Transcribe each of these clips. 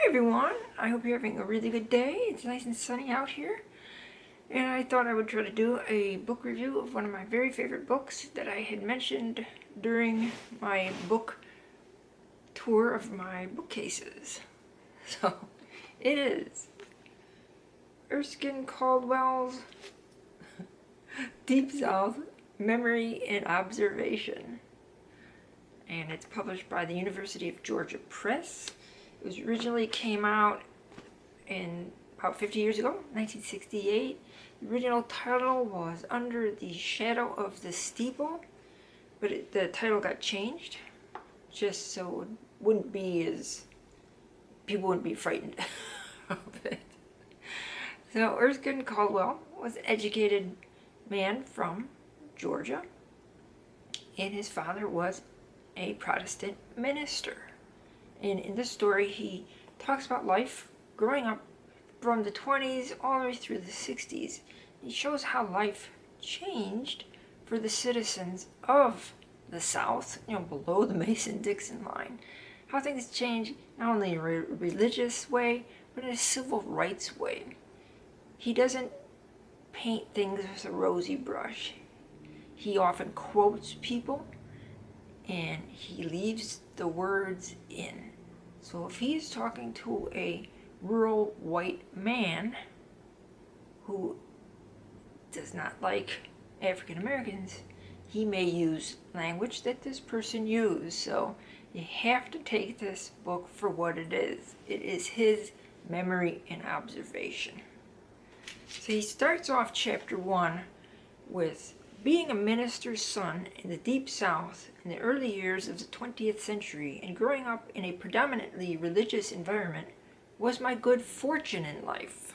Hi everyone, I hope you're having a really good day. It's nice and sunny out here. And I thought I would try to do a book review of one of my very favorite books that I had mentioned during my book tour of my bookcases. So, it is Erskine Caldwell's Deep South Memory and Observation. And it's published by the University of Georgia Press. It was originally came out in about 50 years ago, 1968. The original title was Under the Shadow of the Steeple, but the title got changed just so it wouldn't be as, people wouldn't be frightened of it. So Erskine Caldwell was an educated man from Georgia, and his father was a Protestant minister. And in this story, he talks about life growing up from the 20s all the way through the 60s. He shows how life changed for the citizens of the South, below the Mason-Dixon line. How things changed not only in a religious way, but in a civil rights way. He doesn't paint things with a rosy brush. He often quotes people, and he leaves the words in. So if he's talking to a rural white man who does not like African Americans, he may use language that this person used. So you have to take this book for what it is. It is his memory and observation. So he starts off chapter 1 with being a minister's son in the Deep South in the early years of the 20th century and growing up in a predominantly religious environment was my good fortune in life.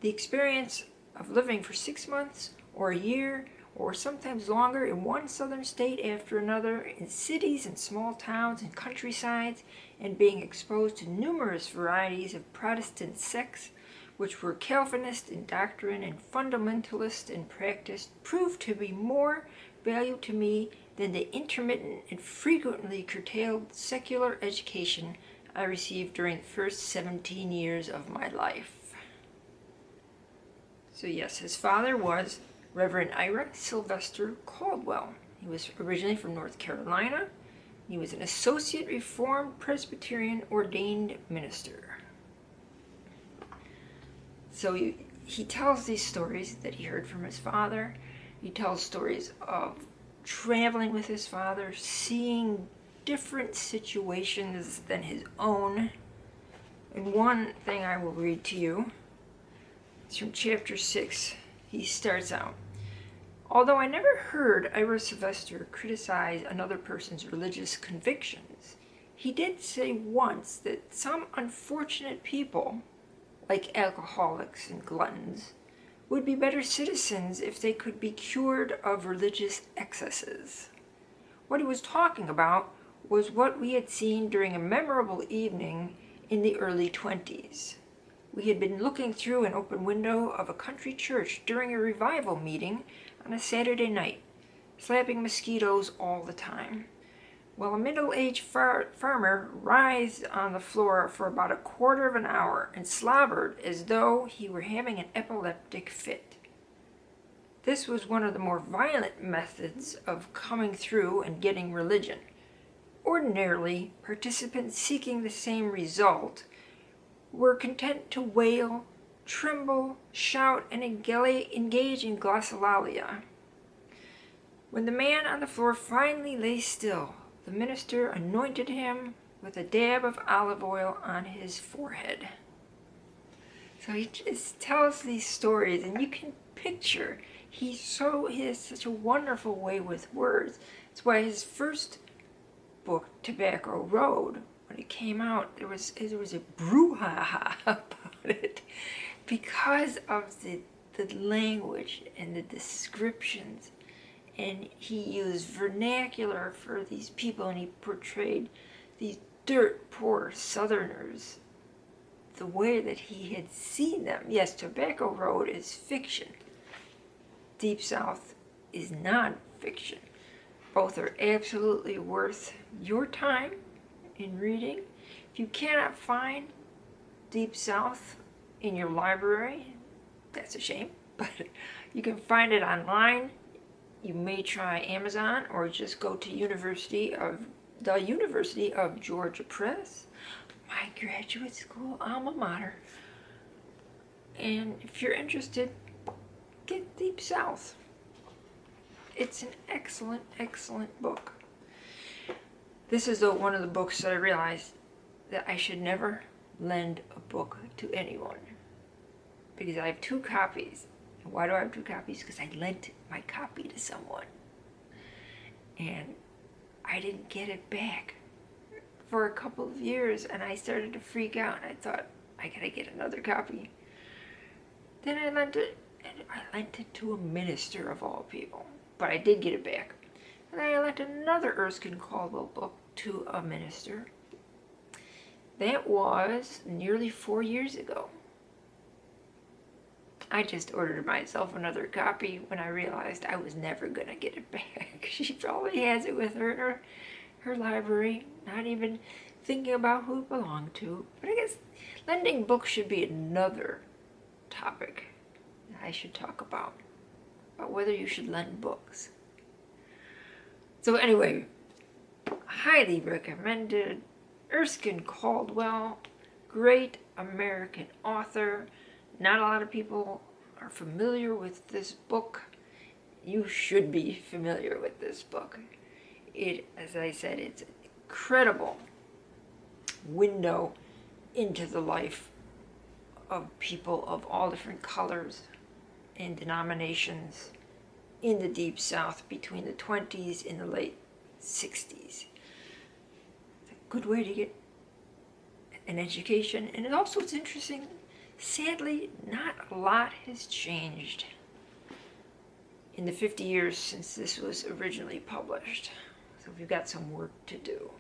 The experience of living for 6 months or a year or sometimes longer in one southern state after another, in cities and small towns and countrysides, and being exposed to numerous varieties of Protestant sects which were Calvinist in doctrine and fundamentalist in practice, proved to be more value to me than the intermittent and frequently curtailed secular education I received during the first 17 years of my life. So yes, his father was Reverend Ira Sylvester Caldwell. He was originally from North Carolina. He was an Associate Reformed Presbyterian ordained minister. So he tells these stories that he heard from his father. He tells stories of traveling with his father, seeing different situations than his own. And one thing I will read to you is from chapter 6. He starts out, although I never heard Ira Sylvester criticize another person's religious convictions, he did say once that some unfortunate people, like alcoholics and gluttons, would be better citizens if they could be cured of religious excesses. What he was talking about was what we had seen during a memorable evening in the early 20s. We had been looking through an open window of a country church during a revival meeting on a Saturday night, slapping mosquitoes all the time, while a middle-aged farmer writhed on the floor for about a quarter of an hour and slobbered as though he were having an epileptic fit. This was one of the more violent methods of coming through and getting religion. Ordinarily, participants seeking the same result were content to wail, tremble, shout, and engage in glossolalia. When the man on the floor finally lay still, the minister anointed him with a dab of olive oil on his forehead. So he just tells these stories, and you can picture, he has such a wonderful way with words. That's why his first book, Tobacco Road, when it came out, there was a brouhaha about it because of the language and the descriptions. And he used vernacular for these people, and he portrayed these dirt poor Southerners the way that he had seen them. Yes, Tobacco Road is fiction. Deep South is non-fiction. Both are absolutely worth your time in reading. If you cannot find Deep South in your library, that's a shame, but you can find it online. You may try Amazon or just go to the University of Georgia Press, my graduate school alma mater. And if you're interested, get Deep South. It's an excellent, excellent book. This is one of the books that I realized that I should never lend a book to anyone, because I have 2 copies. And why do I have 2 copies? Because I lent my copy to someone and I didn't get it back for a couple of years, and I started to freak out, and I thought, I gotta get another copy. Then I lent it, and I lent it to a minister of all people, but I did get it back. And then I lent another Erskine Caldwell book to a minister. That was nearly 4 years ago. I just ordered myself another copy when I realized I was never going to get it back. She probably has it with her library, not even thinking about who it belonged to. But I guess lending books should be another topic I should talk about whether you should lend books. So anyway, highly recommended. Erskine Caldwell, great American author. Not a lot of people are familiar with this book. You should be familiar with this book. It, as I said, it's an incredible window into the life of people of all different colors and denominations in the Deep South between the 20s and the late 60s. It's a good way to get an education, and also it's interesting. Sadly, not a lot has changed in the 50 years since this was originally published. So we've got some work to do.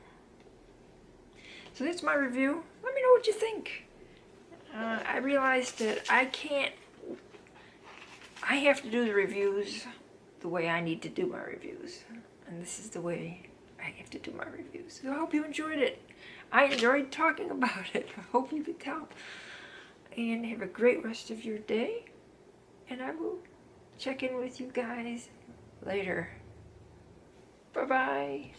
So that's my review. Let me know what you think. I realized that I have to do the reviews the way I need to do my reviews. And this is the way I have to do my reviews. So I hope you enjoyed it. I enjoyed talking about it. I hope you could tell. And have a great rest of your day. And I will check in with you guys later. Bye-bye.